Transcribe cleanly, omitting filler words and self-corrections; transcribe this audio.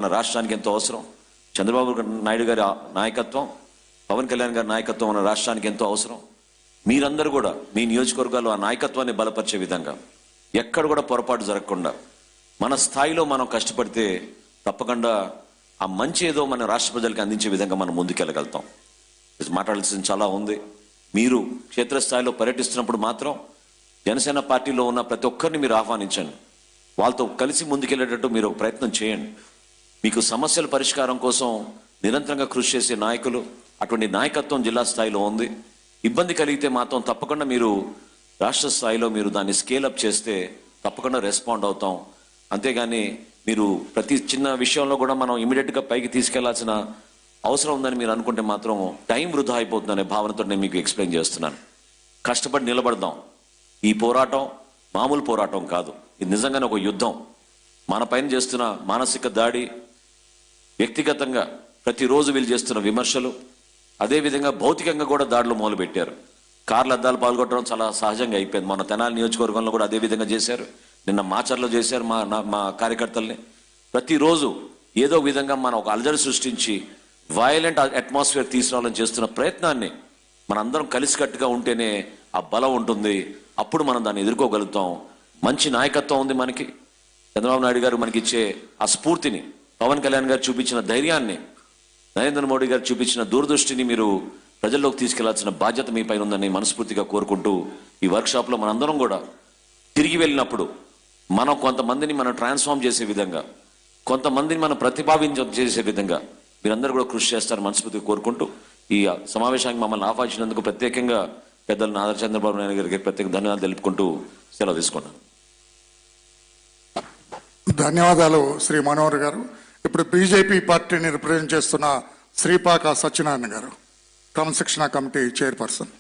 మన రాష్ట్రానికి ఎంతో అవసరం. చంద్రబాబు నాయుడు గారి నాయకత్వం, పవన్ కళ్యాణ్ గారి నాయకత్వం మన రాష్ట్రానికి ఎంతో అవసరం. మీరందరూ కూడా మీ నియోజకవర్గాల్లో ఆ నాయకత్వాన్ని బలపరిచే విధంగా ఎక్కడ కూడా పొరపాటు జరగకుండా మన స్థాయిలో మనం కష్టపడితే తప్పకుండా ఆ మంచి ఏదో మన రాష్ట్ర ప్రజలకు అందించే విధంగా మనం ముందుకెళ్ళగలుగుతాం. మాట్లాడాల్సింది చాలా ఉంది. మీరు క్షేత్రస్థాయిలో పర్యటిస్తున్నప్పుడు మాత్రం జనసేన పార్టీలో ఉన్న ప్రతి ఒక్కరిని మీరు ఆహ్వానించండి. వాళ్ళతో కలిసి ముందుకెళ్ళేటట్టు మీరు ఒక ప్రయత్నం చేయండి. మీకు సమస్యల పరిష్కారం కోసం నిరంతరంగా కృషి చేసే నాయకులు, అటువంటి నాయకత్వం జిల్లా స్థాయిలో ఉంది. ఇబ్బంది కలిగితే మాత్రం తప్పకుండా మీరు రాష్ట్ర స్థాయిలో మీరు దాన్ని స్కేలప్ చేస్తే తప్పకుండా రెస్పాండ్ అవుతాం. అంతేగాని మీరు ప్రతి చిన్న విషయంలో కూడా మనం ఇమీడియట్గా పైకి తీసుకెళ్లాల్సిన అవసరం ఉందని మీరు అనుకుంటే మాత్రం టైం వృధా అయిపోతుందనే భావనతో నేను మీకు ఎక్స్ప్లెయిన్ చేస్తున్నాను. కష్టపడి నిలబడదాం. ఈ పోరాటం మామూలు పోరాటం కాదు, ఇది నిజంగానే ఒక యుద్ధం. మన పైన చేస్తున్న మానసిక దాడి, వ్యక్తిగతంగా ప్రతిరోజు వీళ్ళు చేస్తున్న విమర్శలు, అదేవిధంగా భౌతికంగా కూడా దాడులు మొదలుపెట్టారు. కార్ల అద్దాలు పాల్గొట్టడం చాలా సహజంగా అయిపోయింది. మన తెనాలి నియోజకవర్గంలో కూడా అదే విధంగా చేశారు. నిన్న మాచర్లో చేశారు మా కార్యకర్తల్ని. ప్రతిరోజు ఏదో విధంగా మనం ఒక అలజడి సృష్టించి వయలెంట్ అట్మాస్ఫియర్ తీసుకురావాలని చేస్తున్న ప్రయత్నాన్ని మనందరం కలిసికట్టుగా ఉంటేనే ఆ బలం ఉంటుంది. అప్పుడు మనం దాన్ని ఎదుర్కోగలుగుతాం. మంచి నాయకత్వం ఉంది మనకి. చంద్రబాబు నాయుడు గారు మనకి ఇచ్చే ఆ స్ఫూర్తిని, పవన్ కళ్యాణ్ గారు చూపించిన ధైర్యాన్ని, నరేంద్ర మోడీ గారు చూపించిన దూరదృష్టిని మీరు ప్రజల్లోకి తీసుకెళ్లాల్సిన బాధ్యత మీ పైన ఉందని మనస్ఫూర్తిగా కోరుకుంటూ, ఈ వర్క్షాప్లో మనందరం కూడా తిరిగి వెళ్ళినప్పుడు మనం కొంతమందిని మనం ట్రాన్స్ఫార్మ్ చేసే విధంగా, కొంతమందిని మనం చేసే విధంగా మీరందరూ కూడా కృషి చేస్తారని మనస్ఫూర్తిగా కోరుకుంటూ, ఈ సమావేశానికి మమ్మల్ని ఆహ్వానించినందుకు ప్రత్యేకంగా పెద్దలు నారా చంద్రబాబు నాయుడు గారికి ప్రత్యేక ధన్యవాదాలు తెలుపుకుంటూ సెలవు తీసుకున్నాను. ధన్యవాదాలు శ్రీ మనోహర్ గారు. ఇప్పుడు బీజేపీ పార్టీని రిప్రజెంట్ చేస్తున్న శ్రీపాక సత్యనారాయణ గారు, క్రమశిక్షణ కమిటీ చైర్పర్సన్.